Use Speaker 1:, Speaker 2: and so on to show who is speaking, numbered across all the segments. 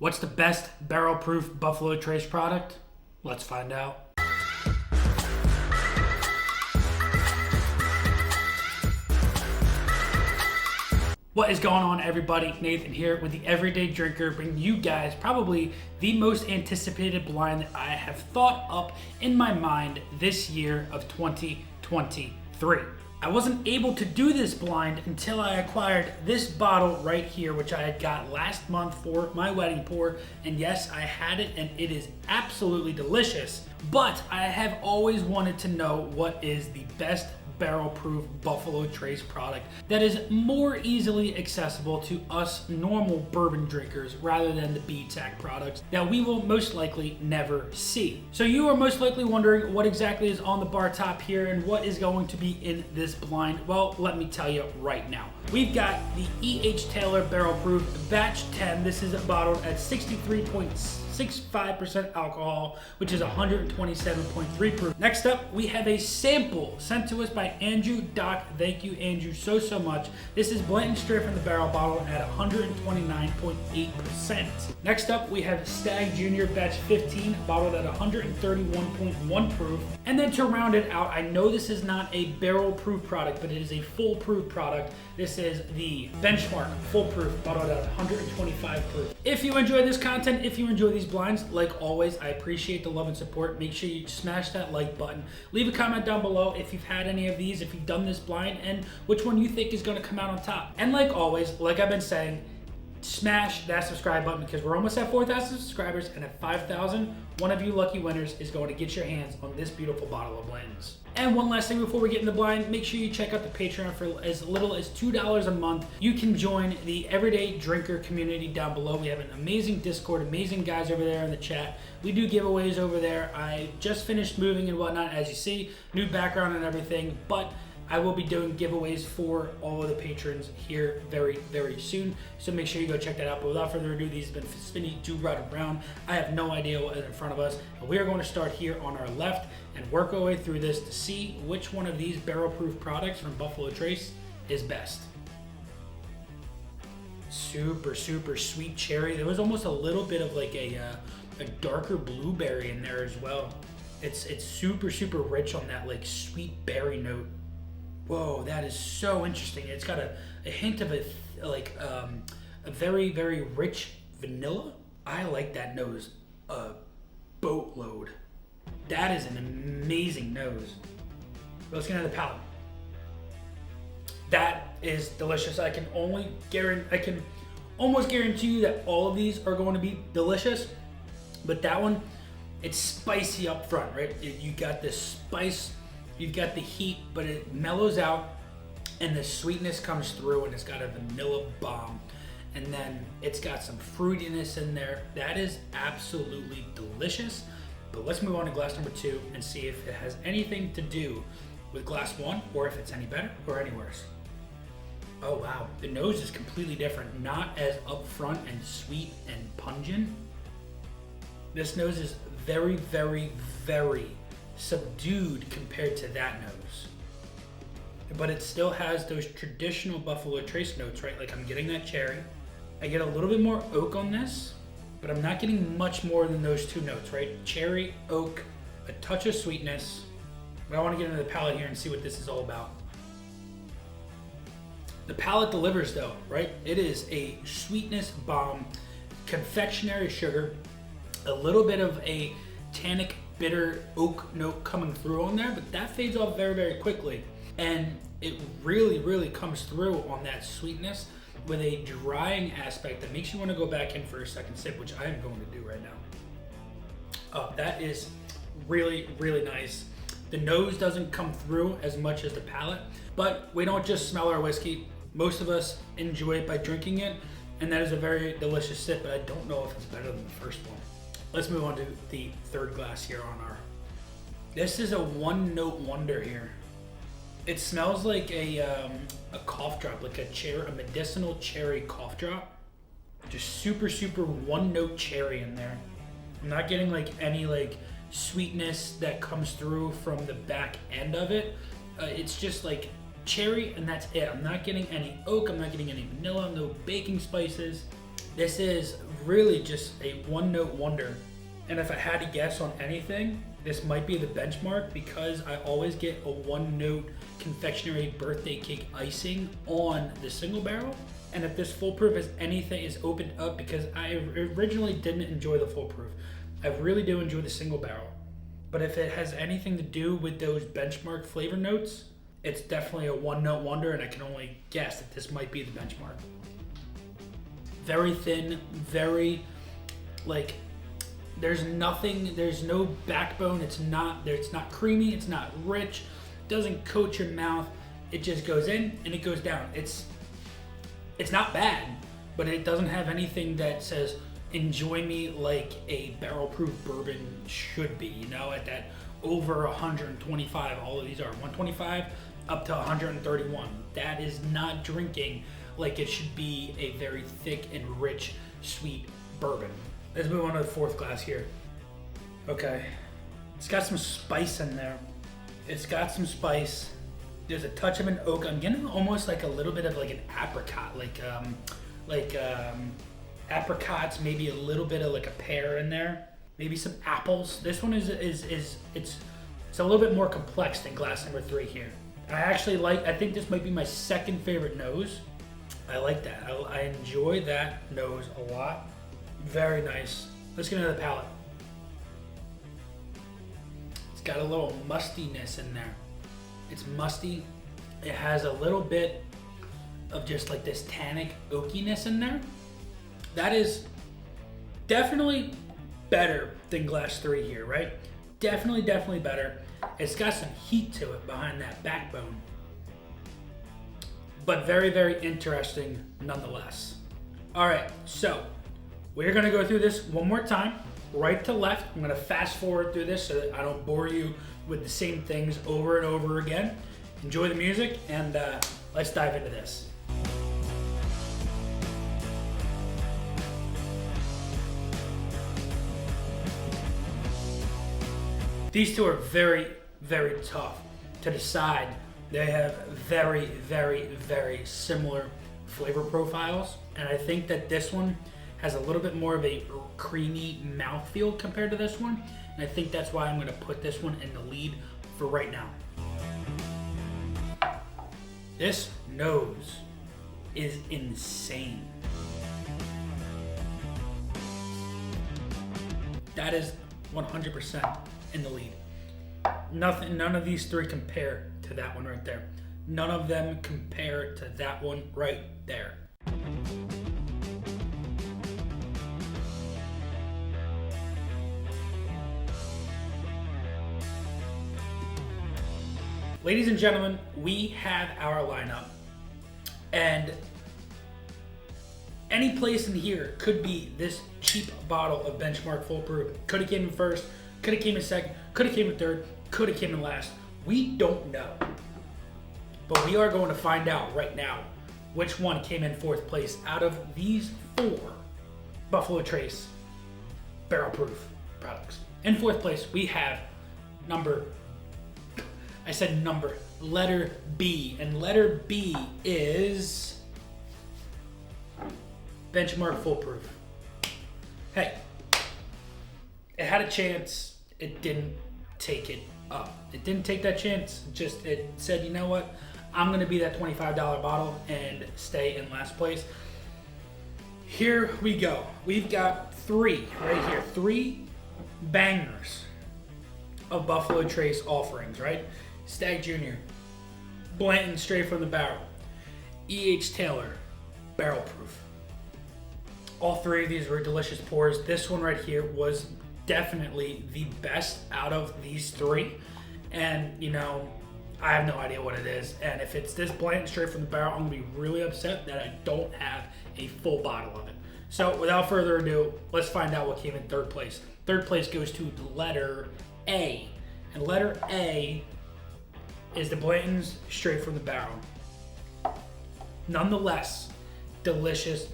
Speaker 1: What's the best barrel-proof Buffalo Trace product? Let's find out. What is going on, everybody? Nathan here with the Everyday Drinker, bringing you guys probably the most anticipated blind that I have thought up in my mind this year of 2023. I wasn't able to do this blind until I acquired this bottle right here, which I had got last month for my wedding pour. And yes, I had it and it is absolutely delicious. But I have always wanted to know what is the best barrel-proof Buffalo Trace product that is more easily accessible to us normal bourbon drinkers rather than the BTAC products that we will most likely never see. So you are most likely wondering what exactly is on the bar top here and what is going to be in this blind. Well, let me tell you right now. We've got the E.H. Taylor Barrel Proof Batch 10. This is bottled at 63.65% alcohol, which is 127.3 proof. Next up, we have a sample sent to us by Andrew Doc. Thank you, Andrew, so much. This is Blanton straight from the barrel bottle at 129.8%. Next up, we have Stagg Jr. Batch 15, bottled at 131.1 proof. And then to round it out, I know this is not a barrel proof product, but it is a full proof product. This is the Benchmark Full Proof, bottled at 125 proof. If you enjoy this content, if you enjoy these blinds, like always, I appreciate the love and support. Make sure you smash that like button. Leave a comment down below if you've had any of these, if you've done this blind, and which one you think is gonna come out on top. And like always, like I've been saying, smash that subscribe button because we're almost at 4,000 subscribers, and at 5,000, one of you lucky winners is going to get your hands on this beautiful bottle of Blantons. And one last thing before we get in the blind, make sure you check out the Patreon for as little as $2 a month. You can join the Everyday Drinker community down below. We have an amazing Discord, amazing guys over there in the chat. We do giveaways over there. I just finished moving and whatnot, as you see, new background and everything, but I will be doing giveaways for all of the patrons here very soon. So make sure you go check that out. But without further ado, these have been spinning to right around. I have no idea what is in front of us. And we are going to start here on our left and work our way through this to see which one of these barrel-proof products from Buffalo Trace is best. Super sweet cherry. There was almost a little bit of like a darker blueberry in there as well. It's super rich on that like sweet berry note. Whoa, that is so interesting. It's got a hint of a very rich vanilla. I like that nose a boatload. That is an amazing nose. Let's get into the palate. That is delicious. I can almost guarantee you that all of these are going to be delicious, but that one, it's spicy up front, right? You got this spice. You've got the heat, but it mellows out and the sweetness comes through and it's got a vanilla bomb. And then it's got some fruitiness in there. That is absolutely delicious. But let's move on to glass number 2 and see if it has anything to do with glass 1 or if it's any better or any worse. Oh wow, the nose is completely different. Not as upfront and sweet and pungent. This nose is very subdued compared to that nose, but it still has those traditional Buffalo Trace notes, right? Like I'm getting that cherry. I get a little bit more oak on this, but I'm not getting much more than those two notes, right? Cherry, oak, a touch of sweetness. But I want to get into the palate here and see what this is all about. The palate delivers though, right? It is a sweetness bomb, confectionery sugar, a little bit of a tannic bitter oak note coming through on there, but that fades off very quickly. And it really comes through on that sweetness with a drying aspect that makes you want to go back in for a second sip, which I am going to do right now. Oh, that is really nice. The nose doesn't come through as much as the palate, but we don't just smell our whiskey. Most of us enjoy it by drinking it, and that is a very delicious sip, but I don't know if it's better than the first one. Let's move on to the third glass here on our... This is a one-note wonder here. It smells like a cough drop, like a medicinal cherry cough drop. Just super one-note cherry in there. I'm not getting like any like sweetness that comes through from the back end of it. It's just like cherry and that's it. I'm not getting any oak, I'm not getting any vanilla, no baking spices. This is really just a one-note wonder. And if I had to guess on anything, this might be the benchmark because I always get a one-note confectionery birthday cake icing on the single barrel. And if this full proof is anything, is opened up because I originally didn't enjoy the full proof. I really do enjoy the single barrel. But if it has anything to do with those benchmark flavor notes, it's definitely a one-note wonder, and I can only guess that this might be the benchmark. Very thin, very, like, there's nothing, there's no backbone, it's not creamy, it's not rich, doesn't coat your mouth, it just goes in and it goes down. It's not bad, but it doesn't have anything that says, enjoy me like a barrel-proof bourbon should be, you know, at that over 125, all of these are 125 up to 131. That is not drinking like it should be a very thick and rich, sweet bourbon. Let's move on to the fourth glass here. Okay, it's got some spice in there. It's got some spice. There's a touch of an oak. I'm getting almost like a little bit of like an apricot, like apricots, maybe a little bit of like a pear in there, maybe some apples. This one is it's a little bit more complex than glass number 3 here. I think this might be my second favorite nose. I like that. I enjoy that nose a lot. Very nice. Let's get into the palate. It's got a little mustiness in there. It's musty. It has a little bit of just like this tannic oakiness in there. That is definitely better than glass 3 here, right? Definitely better. It's got some heat to it behind that backbone. But very interesting nonetheless. All right, so we're gonna go through this one more time, right to left. I'm gonna fast forward through this so that I don't bore you with the same things over and over again. Enjoy the music and let's dive into this. These two are very tough to decide. They have very similar flavor profiles, and I think that this one has a little bit more of a creamy mouthfeel compared to this one, and I think that's why I'm going to put this one in the lead for right now. This nose is insane. That is 100% in the lead. None of these three compare to that one right there. None of them compare to that one right there. Ladies and gentlemen, we have our lineup, and any place in here could be this cheap bottle of Benchmark Full Proof. Could have came in first, could have came in second, could have came in third, could have came in last. We don't know. But we are going to find out right now which one came in fourth place out of these 4 Buffalo Trace barrel proof products. In fourth place, we have letter B, and letter B is Benchmark Full Proof. Hey, it had a chance, it didn't take it up. It didn't take that chance, it said, you know what, I'm gonna be that $25 bottle and stay in last place. Here we go. We've got 3 right here, 3 bangers of Buffalo Trace offerings, right? Stagg Jr, Blanton straight from the barrel, E.H. Taylor barrel proof. All 3 of these were delicious pours. This one right here was definitely the best out of these 3. And you know, I have no idea what it is. And if it's this Blanton straight from the barrel, I'm gonna be really upset that I don't have a full bottle of it. So without further ado, let's find out what came in third place. Third place goes to letter A. And letter A is the Blanton's straight from the barrel. Nonetheless, delicious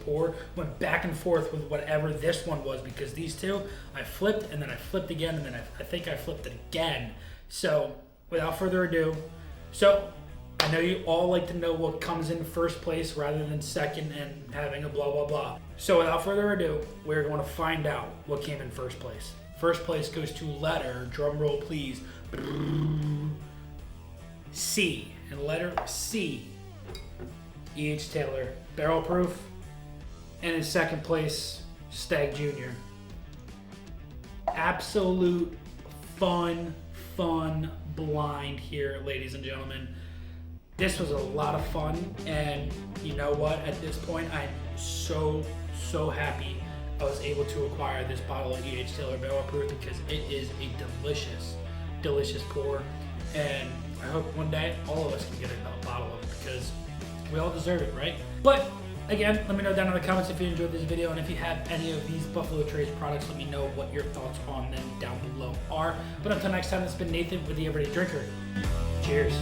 Speaker 1: pour. Went back and forth with whatever this one was because these two, I flipped and then I flipped again and then I think I flipped it again. So without further ado, I know you all like to know what comes in first place rather than second and having a blah blah blah. So without further ado, we're going to find out what came in first place. First place goes to letter, drum roll please, C. And letter C, E.H. Taylor, barrel proof. And in second place, Stagg Jr. Absolute fun blind here, ladies and gentlemen. This was a lot of fun, and you know what? At this point, I'm so happy I was able to acquire this bottle of E.H. Taylor barrel proof because it is a delicious pour, and I hope one day all of us can get a bottle of it because we all deserve it, right? But again, let me know down in the comments if you enjoyed this video, and if you have any of these Buffalo Trace products, let me know what your thoughts on them down below are. But until next time, this has been Nathan with the Everyday Drinker. Cheers.